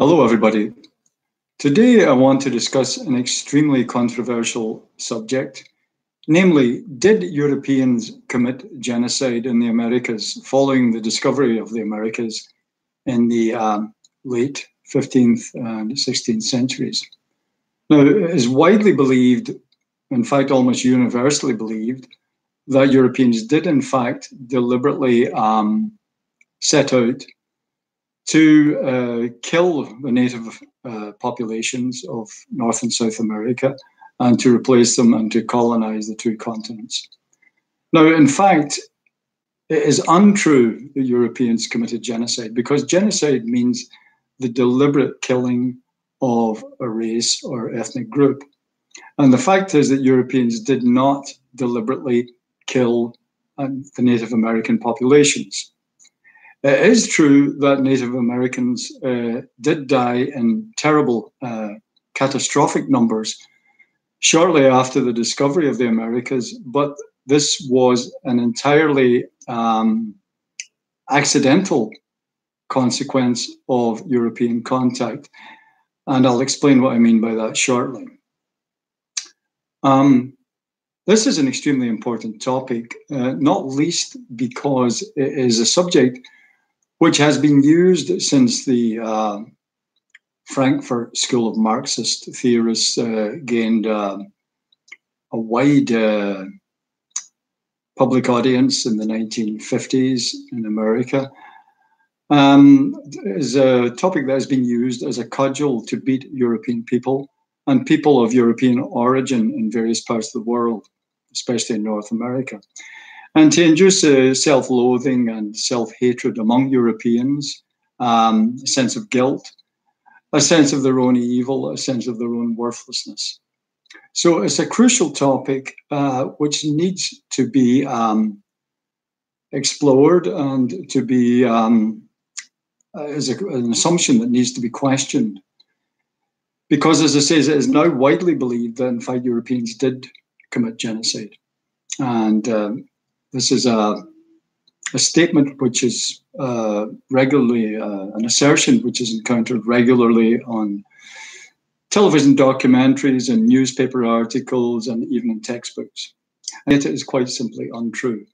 Hello, everybody. Today, I want to discuss an extremely controversial subject, namely, did Europeans commit genocide in the Americas following the discovery of the Americas in the late 15th and 16th centuries? Now, it is widely believed, in fact, almost universally believed, that Europeans did, in fact, deliberately set out to kill the native populations of North and South America and to replace them and to colonize the two continents. Now, in fact, it is untrue that Europeans committed genocide because genocide means the deliberate killing of a race or ethnic group. And the fact is that Europeans did not deliberately kill the Native American populations. It is true that Native Americans did die in terrible, catastrophic numbers shortly after the discovery of the Americas, but this was an entirely accidental consequence of European contact. And I'll explain what I mean by that shortly. This is an extremely important topic, not least because it is a subject which has been used since the Frankfurt School of Marxist theorists gained a wide public audience in the 1950s in America. Is a topic that has been used as a cudgel to beat European people and people of European origin in various parts of the world, especially in North America, and to induce self-loathing and self-hatred among Europeans, a sense of guilt, a sense of their own evil, a sense of their own worthlessness. So it's a crucial topic which needs to be explored and to be is an assumption that needs to be questioned. Because, as I say, it is now widely believed that, in fact, Europeans did commit genocide. And this is a statement which is regularly, an assertion which is encountered regularly on television documentaries and newspaper articles and even in textbooks. And yet it is quite simply untrue.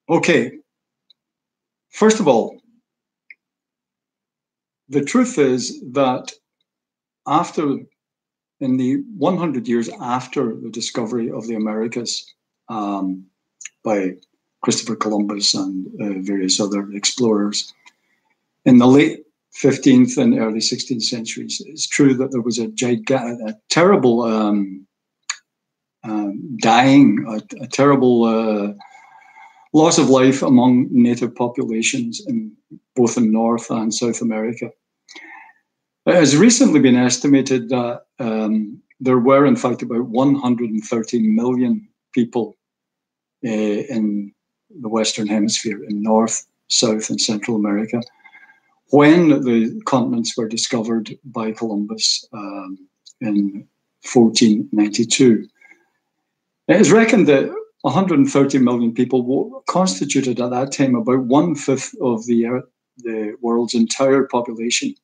Okay, first of all, the truth is that in the 100 years after the discovery of the Americas by Christopher Columbus and various other explorers, in the late 15th and early 16th centuries, it's true that there was a terrible dying, a terrible loss of life among native populations in both in North and South America. It has recently been estimated that there were, in fact, about 130 million people in the Western Hemisphere, in North, South, and Central America, when the continents were discovered by Columbus in 1492. It is reckoned that 130 million people constituted at that time about 1/5 of the world's entire population.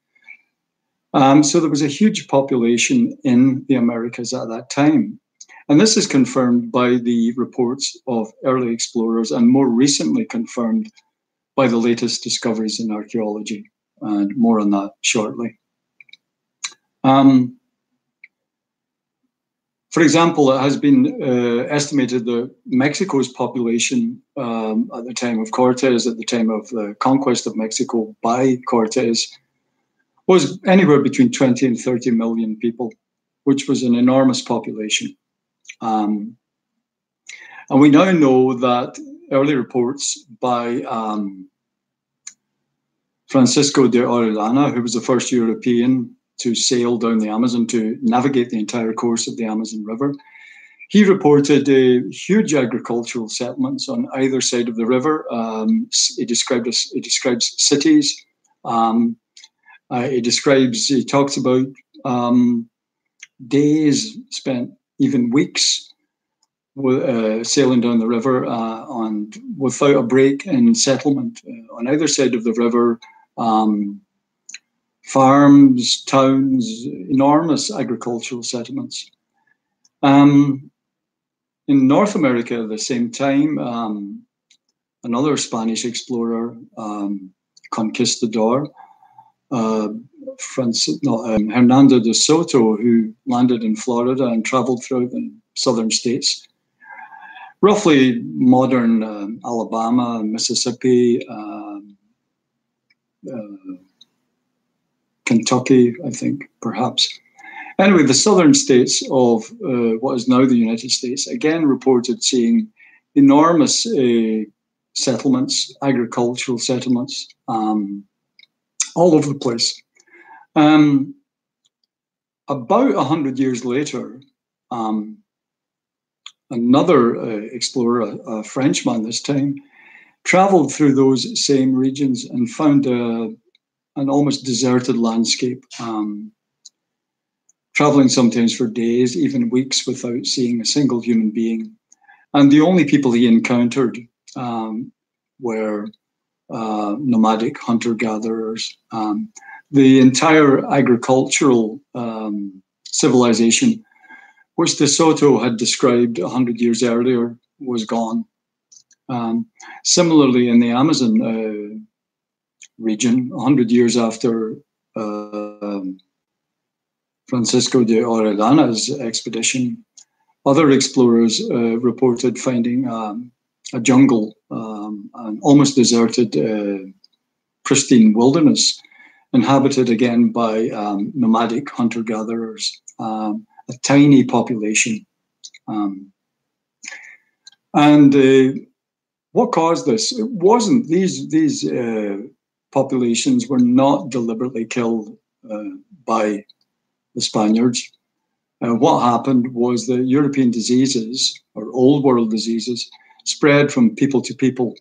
So there was a huge population in the Americas at that time. And this is confirmed by the reports of early explorers and more recently confirmed by the latest discoveries in archaeology. And more on that shortly. For example, it has been estimated that Mexico's population at the time of Cortez, at the time of the conquest of Mexico by Cortez, was anywhere between 20 and 30 million people, which was an enormous population. And we now know that early reports by Francisco de Orellana, who was the first European to sail down the Amazon, to navigate the entire course of the Amazon River, he reported huge agricultural settlements on either side of the river. He describes cities. He talks about days spent, even weeks, sailing down the river and without a break in settlement on either side of the river. farms, towns, enormous agricultural settlements. In North America at the same time, another Spanish explorer, conquistador, Hernando de Soto, who landed in Florida and traveled throughout the southern states, roughly modern Alabama, Mississippi, Kentucky, I think, perhaps. Anyway, the southern states of what is now the United States again reported seeing enormous settlements, agricultural settlements, all over the place. About 100 years later, another explorer, a Frenchman this time, traveled through those same regions and found an almost deserted landscape, traveling sometimes for days, even weeks, without seeing a single human being. And the only people he encountered were nomadic hunter-gatherers. The entire agricultural civilization, which De Soto had described 100 years earlier, was gone. Similarly, in the Amazon region, 100 years after Francisco de Orellana's expedition, other explorers reported finding a jungle, an almost deserted, pristine wilderness, inhabited again by nomadic hunter-gatherers, a tiny population. What caused this? It wasn't, these populations were not deliberately killed by the Spaniards. What happened was that European diseases, or old world diseases, spread from people to people,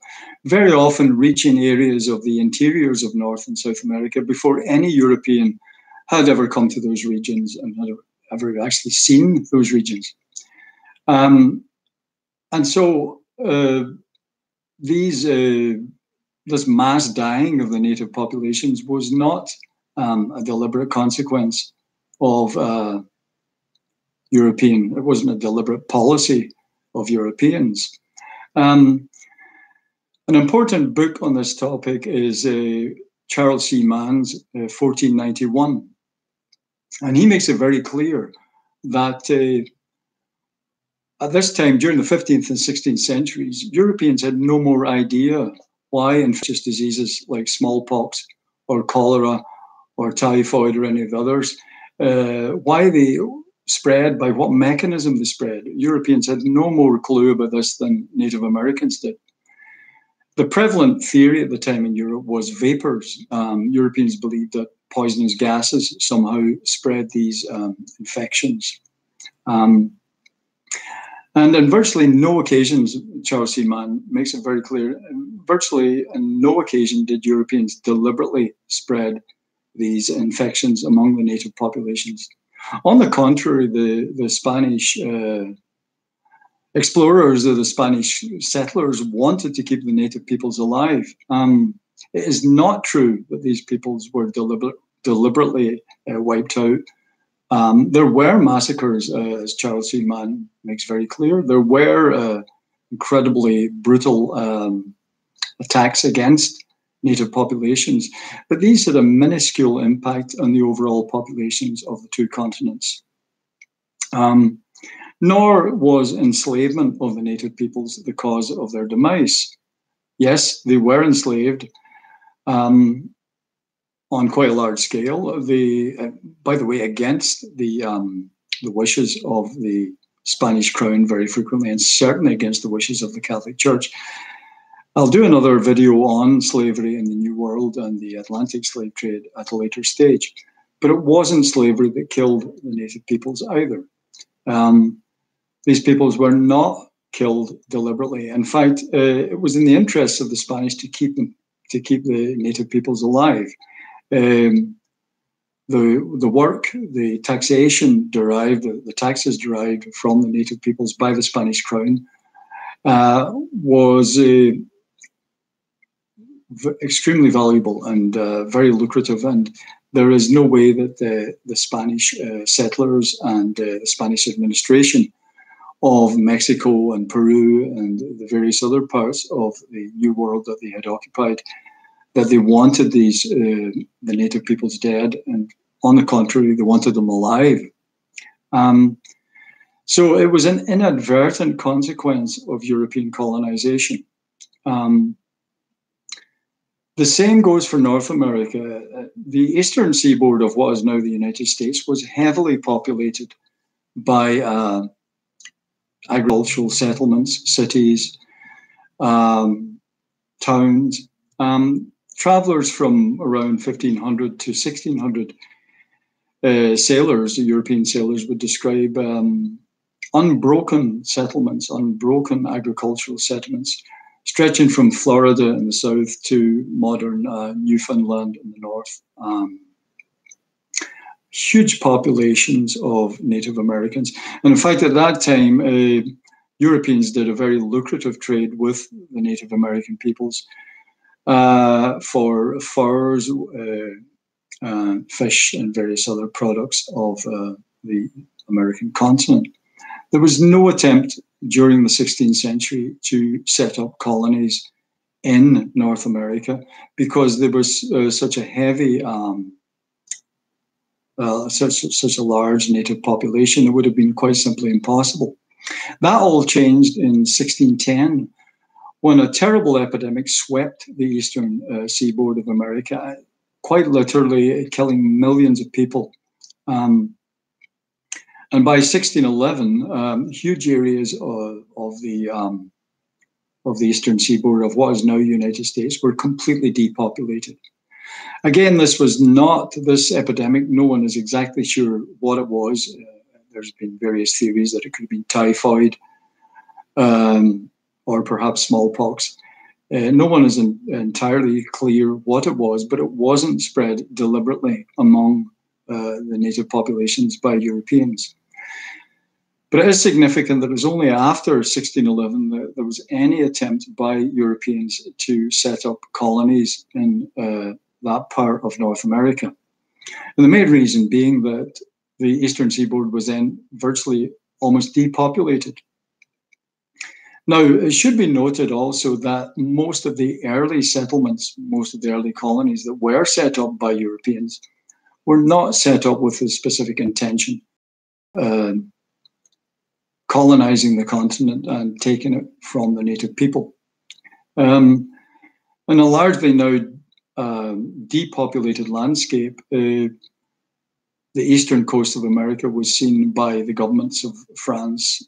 very often reaching areas of the interiors of North and South America before any European had ever come to those regions and had ever actually seen those regions. And so this mass dying of the native populations was not a deliberate consequence of European, it wasn't a deliberate policy of Europeans. An important book on this topic is Charles C. Mann's 1491. And he makes it very clear that at this time, during the 15th and 16th centuries, Europeans had no more idea why infectious diseases like smallpox or cholera or typhoid or any of the others, why they spread, by what mechanism they spread. Europeans had no more clue about this than Native Americans did. The prevalent theory at the time in Europe was vapors. Europeans believed that poisonous gases somehow spread these infections. And on virtually no occasions, Charles C. Mann makes it very clear, virtually on no occasion did Europeans deliberately spread these infections among the native populations. On the contrary, the Spanish explorers or the Spanish settlers wanted to keep the native peoples alive. It is not true that these peoples were deliberately wiped out. There were massacres, as Charles C. Mann makes very clear. There were incredibly brutal attacks against native populations, but these had a minuscule impact on the overall populations of the two continents. Nor was enslavement of the native peoples the cause of their demise. Yes, they were enslaved on quite a large scale. By the way, against the wishes of the Spanish crown very frequently, and certainly against the wishes of the Catholic Church. I'll do another video on slavery in the New World and the Atlantic slave trade at a later stage. But it wasn't slavery that killed the native peoples either. These peoples were not killed deliberately. In fact, it was in the interests of the Spanish to keep the native peoples alive. The work, the taxation derived, the taxes derived from the native peoples by the Spanish crown was extremely valuable and very lucrative. And there is no way that the Spanish settlers and the Spanish administration of Mexico and Peru and the various other parts of the New World that they had occupied, that they wanted these the native peoples dead, and on the contrary, they wanted them alive. So it was an inadvertent consequence of European colonization. The same goes for North America. The eastern seaboard of what is now the United States was heavily populated by agricultural settlements, cities, towns. Travelers from around 1500 to 1600 sailors, European sailors, would describe unbroken settlements, unbroken agricultural settlements, stretching from Florida in the south to modern Newfoundland in the north. Huge populations of Native Americans. And in fact, at that time, Europeans did a very lucrative trade with the Native American peoples for furs, fish, and various other products of the American continent. There was no attempt during the 16th century to set up colonies in North America because there was such a heavy, such a large native population. It would have been quite simply impossible. That all changed in 1610 when a terrible epidemic swept the eastern seaboard of America, quite literally killing millions of people. And by 1611, huge areas of the eastern seaboard of what is now United States were completely depopulated. Again, this epidemic, no one is exactly sure what it was. There's been various theories that it could have been typhoid or perhaps smallpox. No one is entirely clear what it was, but it wasn't spread deliberately among the native populations by Europeans. But it is significant that it was only after 1611 that there was any attempt by Europeans to set up colonies in that part of North America. And the main reason being that the eastern seaboard was then virtually almost depopulated. Now, it should be noted also that most of the early settlements, most of the early colonies that were set up by Europeans were not set up with a specific intention, colonizing the continent and taking it from the native people. In a largely now depopulated landscape, the eastern coast of America was seen by the governments of France,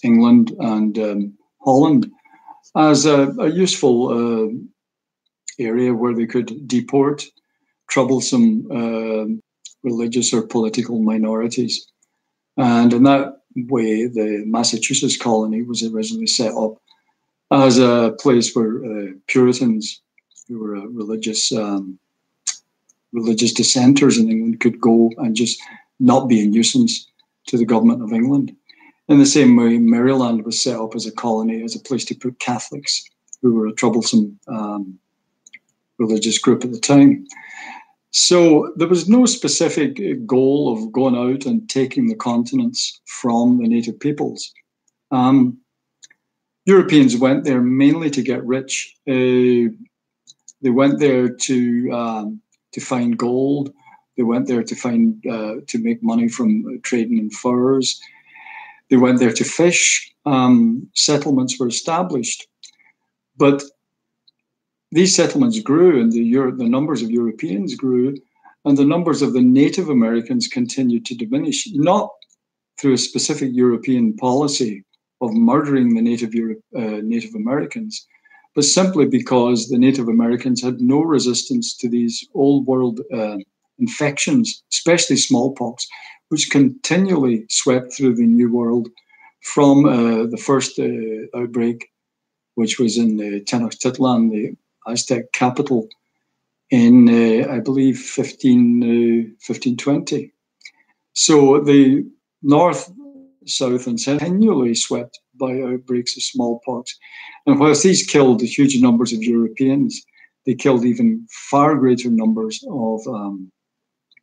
England, and Holland as a useful area where they could deport troublesome religious or political minorities. And in that way, the Massachusetts colony was originally set up as a place where Puritans, who were religious dissenters in England, could go and just not be a nuisance to the government of England. In the same way, Maryland was set up as a colony, as a place to put Catholics, who were a troublesome religious group at the time. So there was no specific goal of going out and taking the continents from the native peoples. Europeans went there mainly to get rich. They went there to find gold. They went there to make money from trading in furs. They went there to fish. Settlements were established, but these settlements grew, and the numbers of Europeans grew, and the numbers of the Native Americans continued to diminish, not through a specific European policy of murdering the Native Americans, but simply because the Native Americans had no resistance to these old world infections, especially smallpox, which continually swept through the New World from the first outbreak, which was in Tenochtitlan, the Aztec capital, in, I believe, 1520. So the north, south, and south continually swept by outbreaks of smallpox. And whilst these killed huge numbers of Europeans, they killed even far greater numbers of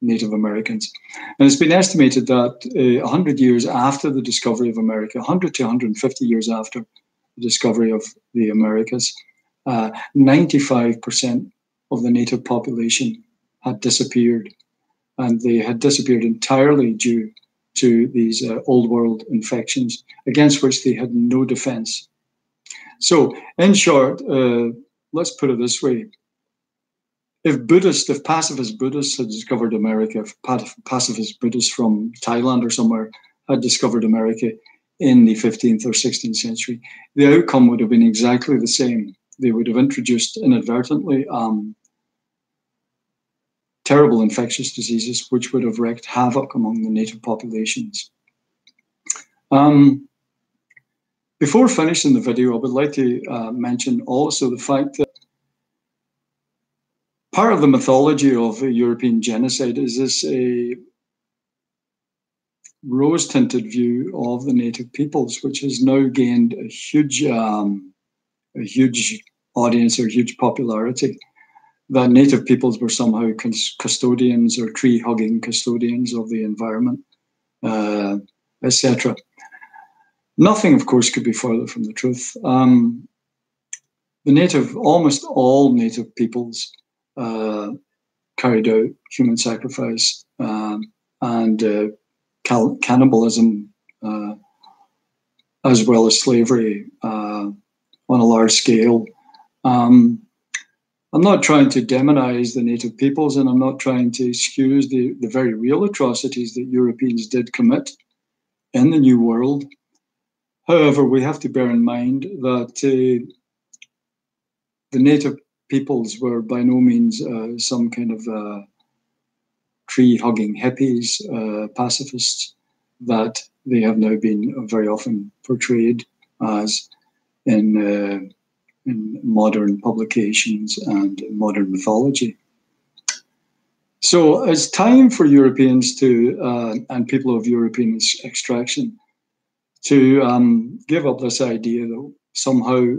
Native Americans. And it's been estimated that 100 years after the discovery of America, 100 to 150 years after the discovery of the Americas, 95% of the native population had disappeared. And they had disappeared entirely due to these old world infections against which they had no defense. So, in short, let's put it this way. If pacifist Buddhists had discovered America, if pacifist Buddhists from Thailand or somewhere had discovered America in the 15th or 16th century, the outcome would have been exactly the same. They would have introduced inadvertently terrible infectious diseases, which would have wreaked havoc among the native populations. Before finishing the video, I would like to mention also the fact that part of the mythology of European genocide is this a rose-tinted view of the native peoples, which has now gained a huge audience or huge popularity. That native peoples were somehow custodians or tree-hugging custodians of the environment, etc. Nothing, of course, could be further from the truth. Almost all native peoples carried out human sacrifice and cannibalism, as well as slavery on a large scale. I'm not trying to demonize the native peoples, and I'm not trying to excuse the very real atrocities that Europeans did commit in the New World. However, we have to bear in mind that the native peoples were by no means some kind of tree-hugging hippies, pacifists, that they have now been very often portrayed as in modern publications and modern mythology. So it's time for Europeans to, and people of European extraction, to give up this idea that somehow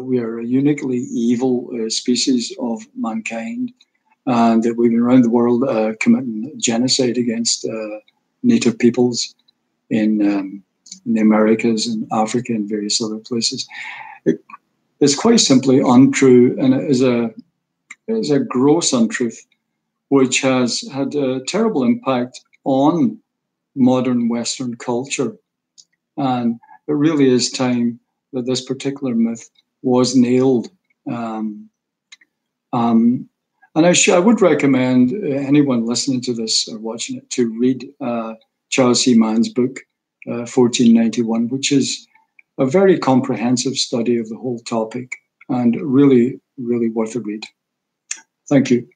we are a uniquely evil species of mankind, and that we've been around the world committing genocide against native peoples in the Americas and Africa and various other places. It's quite simply untrue, and it is a gross untruth, which has had a terrible impact on modern Western culture. And it really is time that this particular myth was nailed. And I would recommend anyone listening to this or watching it to read Charles C. Mann's book, 1491, which is a very comprehensive study of the whole topic and really, really worth a read. Thank you.